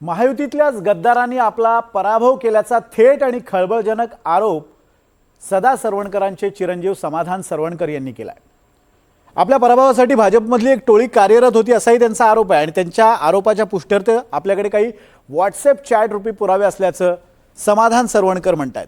महायुतीतल्याच गद्दारांनी आपला पराभव केल्याचा थेट आणि खळबळजनक आरोप सदा सरवणकरांचे चिरंजीव समाधान सरवणकर यांनी केलाय। आपल्या पराभवासाठी भाजपमधली एक टोळी कार्यरत होती असाही त्यांचा आरोप आहे आणि त्यांच्या आरोपाच्या पुष्त्यर्थ आपल्याकडे काही व्हॉट्सअप चॅट रूपी पुरावे असल्याचं समाधान सरवणकर म्हणतात।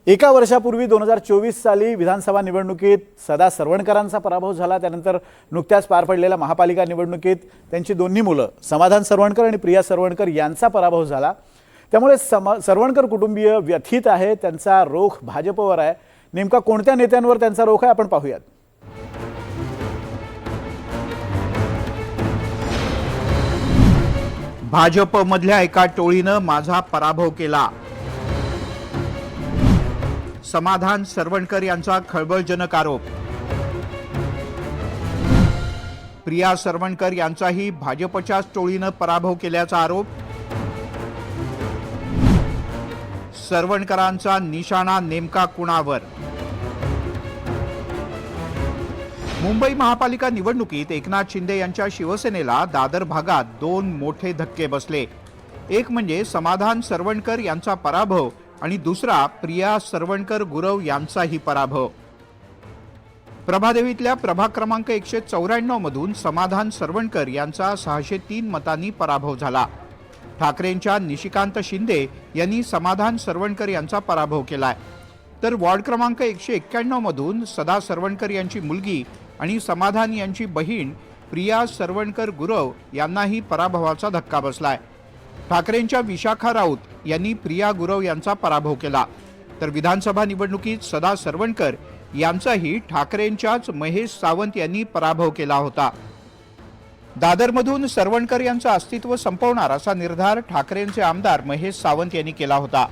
एका वर्षापूर्वी 2024 साली विधानसभा निवडणुकीत सदा सरवणकरांचा पराभव झाला। त्यानंतर नुकत्याच पार पडलेल्या महापालिका निवडणुकीत त्यांची दोन्ही मुलं समाधान सरवणकर आणि प्रिया सरवणकर यांचा पराभव झाला। त्यामुळे सरवणकर कुटुंबीय व्यथित आहे। त्यांचा रोख भाजपवर आहे। नेमका कोणत्या नेत्यांवर त्यांचा रोख आहे आपण पाहूयात। भाजपमधल्या एका टोळीनं माझा पराभव केला। समाधान सरवणकर यांचा खळबळजनक आरोप। प्रिया सरवणकर यांचाही भाजपच्याच टोळीनं पराभव केल्याचा आरोप। सरवणकरांचा निशाणा नेमका कुणावर? मुंबई महापालिका निवडणुकीत एकनाथ शिंदे यांच्या शिवसेनेला दादर भागात दोन मोठे धक्के बसले। एक म्हणजे समाधान सरवणकर यांचा पराभव आणि दुसरा प्रिया सरवणकर गुरव यांचाही पराभव। प्रभादेवीतल्या प्रभाग क्रमांक 194 मधून समाधान सरवणकर यांचा 603 मतांनी पराभव झाला। ठाकरेंच्या निशिकांत शिंदे यांनी समाधान सरवणकर यांचा पराभव केलाय। तर वॉर्ड क्रमांक 191 मधून सदा सरवणकर यांची मुलगी आणि समाधान यांची बहीण प्रिया सरवणकर गुरव यांनाही पराभवाचा धक्का बसलाय। ठाकरेंच्या विशाखा राऊत यांनी प्रिया गुरव यांचा पराभव केला। तर विधानसभा निवडणुकीत सदा सरवणकर यांचाही ठाकरेंच्याच महेश सावंत यांनी पराभव केला होता। दादरमधून सरवणकर यांचं अस्तित्व संपवणार असा निर्धार ठाकरेंचे आमदार महेश सावंत यांनी केला होता।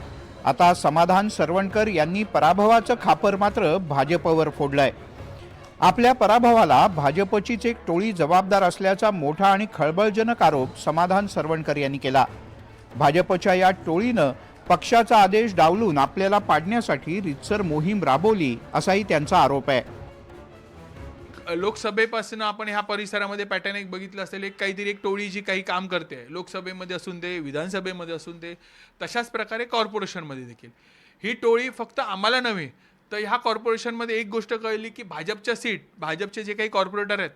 आता समाधान सरवणकर यांनी पराभवाचं खापर मात्र भाजपवर फोडलंय। आपल्या पराभवाला भाजपचीच एक टोळी जबाबदार असल्याचा मोठा आणि खळबळजनक आरोप समाधान सरवणकर यांनी केला। भाजपच्या या टोळीनं पक्षाचा आदेश डावलून आपल्याला पाडण्यासाठी रितसर मोहीम राबवली असाही त्यांचा आरोप आहे। लोकसभेपासून आपण ह्या परिसरामध्ये पॅटर्न एक बघितलं असेल, एक काहीतरी एक टोळी जी काही काम करते, लोकसभेमध्ये असून दे, विधानसभेमध्ये असून दे, तशाच प्रकारे कॉर्पोरेशनमध्ये देखील ही टोळी फक्त आम्हाला नव्हे तर ह्या कॉर्पोरेशनमध्ये एक गोष्ट कळली की भाजपच्या सीट, भाजपचे जे काही कॉर्पोरेटर आहेत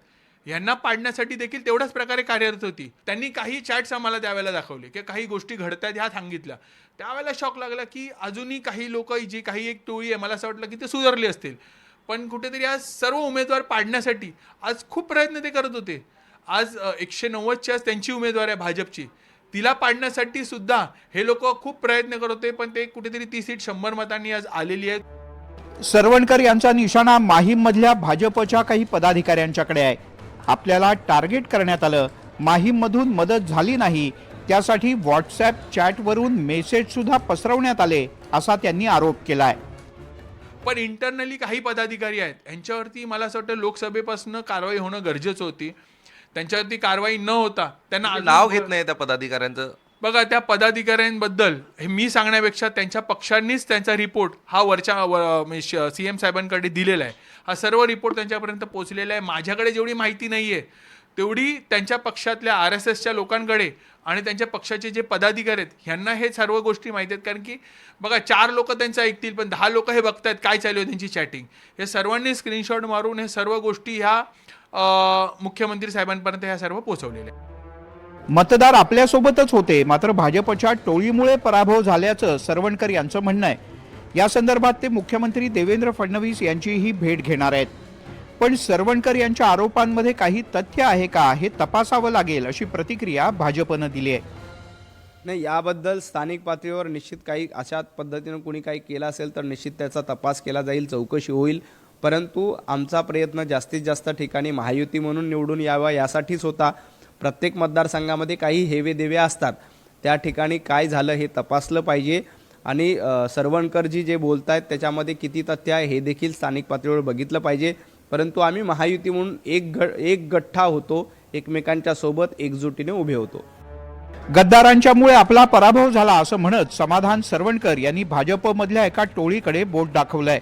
यांना पाडण्यासाठी देखील तेवढ्याच प्रकारे कार्यरत होती। त्यांनी काही चॅट्स आम्हाला त्यावेळेला दाखवले की काही गोष्टी घडतात ह्या सांगितल्या। त्यावेळेला शॉक लागला की अजूनही काही लोक जी काही एक टोळी आहे, मला असं वाटलं की ते सुधारली असतील, पण कुठेतरी आज सर्व उमेदवार पाडण्यासाठी आज खूप प्रयत्न ते करत होते। आज 190च्या त्यांची उमेदवार आहे भाजपची, तिला पाडण्यासाठी सुद्धा हे लोक खूप प्रयत्न करत होते, पण ते कुठेतरी ती सीट 100 मतांनी आज आलेली आहे। सरवणकर यांचा निशाणा माहीम मधल्या भाजपच्या काही पदाधिकाऱ्यांच्याकडे आहे। आपल्याला टार्गेट करण्यात आलं, माहीम मधून मदत झाली नाही, त्यासाठी व्हॉट्सअप चॅटवरून मेसेज सुद्धा पसरवण्यात आले असा त्यांनी आरोप केलाय। पण इंटरनली काही पदाधिकारी आहेत यांच्यावरती मला असं वाटतं लोकसभेपासून कारवाई होणं गरजेचं होती। त्यांच्यावरती कारवाई न होता त्यांना नाव घेत नाही त्या पदाधिकाऱ्यांचं। बघा, त्या पदाधिकाऱ्यांबद्दल हे मी सांगण्यापेक्षा त्यांच्या पक्षांनीच त्यांचा रिपोर्ट हा वरच्या CM साहेबांकडे दिलेला आहे। हा सर्व रिपोर्ट त्यांच्यापर्यंत पोहोचलेला आहे। माझ्याकडे जेवढी माहिती नाही आहे तेवढी त्यांच्या पक्षातल्या RSSच्या लोकांकडे आणि त्यांच्या पक्षाचे जे पदाधिकारी आहेत ह्यांना हे सर्व गोष्टी माहिती आहेत। कारण की बघा, 4 लोक त्यांचं ऐकतील पण 10 लोक हे बघतायत काय चालू आहे त्यांची चॅटिंग। हे सर्वांनी स्क्रीनशॉट मारून हे सर्व गोष्टी ह्या मुख्यमंत्री साहेबांपर्यंत ह्या सर्व पोहोचवलेल्या आहेत। मतदार आपल्यासोबतच होते, मात्र भाजपच्या टोळीमुळे पराभव झाल्याचं सरवणकर यांचं म्हणणं आहे। या संदर्भात ते मुख्यमंत्री देवेंद्र फडणवीस यांचीही भेट घेणार आहेत। पण सरवणकर यांच्या आरोपांमध्ये काही तथ्य आहे का हे तपासावं लागेल अशी प्रतिक्रिया भाजपनं दिली आहे। नाही, याबद्दल स्थानिक पातळीवर निश्चित काही अशा पद्धतीनं कोणी काही केलं असेल तर निश्चित त्याचा तपास केला जाईल, चौकशी होईल। परंतु आमचा प्रयत्न जास्तीत जास्त ठिकाणी महायुती म्हणून निवडून यावा यासाठीच होता। प्रत्येक मतदारसंघामध्ये काही हेवेदेवे असतात, त्या ठिकाणी काय झालं हे तपासलं पाहिजे आणि सरवणकरजी जे बोलत आहेत त्याच्यामध्ये किती तथ्य आहे हे देखील स्थानिक पातळीवर बघितलं पाहिजे। परंतु आम्ही महायुती म्हणून एक गठ्ठा होतो, एकमेकांच्या सोबत एकजुटीने उभे होतो। गद्दारांच्यामुळे आपला पराभव झाला असं म्हणत समाधान सरवणकर यांनी भाजपमधल्या एका टोळीकडे बोट दाखवलंय।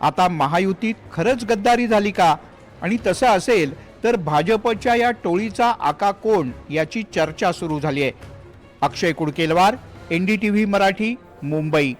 आता महायुतीत खरंच गद्दारी झाली का? आणि तसं असेल तर भाजपच्या या टोळीचा आका कोण याची चर्चा सुरू झाली आहे। अक्षय कुडकेलवार, NDTV मराठी, मुंबई.